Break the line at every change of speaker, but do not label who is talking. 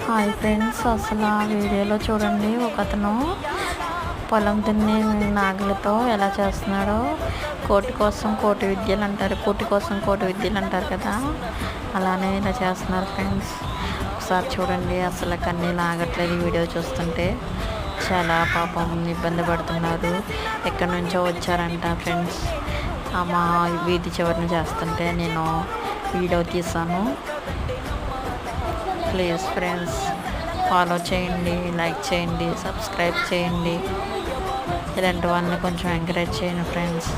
Hi friends, అసలు ఆ వీడియోలో చూడండి, ఒకతను పొలం దున్ని నాగలితో ఎలా చేస్తున్నాడో. కోటి కోసం కోటి విద్యలు అంటారు, కోటి కోసం కోటి విద్యలు అంటారు కదా, అలానే ఇలా చేస్తున్నారు ఫ్రెండ్స్. ఒకసారి చూడండి, అసలు కన్నీళ్ళు ఆగట్లేదు. వీడియో చూస్తుంటే చాలా పాపం ఇబ్బంది పడుతున్నారు. ఎక్కడి నుంచో వచ్చారంట ఫ్రెండ్స్. మా వీధి చివరిని చేస్తుంటే నేను వీడియో తీసాను. ప్లీజ్ ఫ్రెండ్స్, ఫాలో చేయండి, లైక్ చేయండి, సబ్స్క్రైబ్ చేయండి. ఇలాంటి వాళ్ళని కొంచెం ఎంకరేజ్ చేయండి ఫ్రెండ్స్.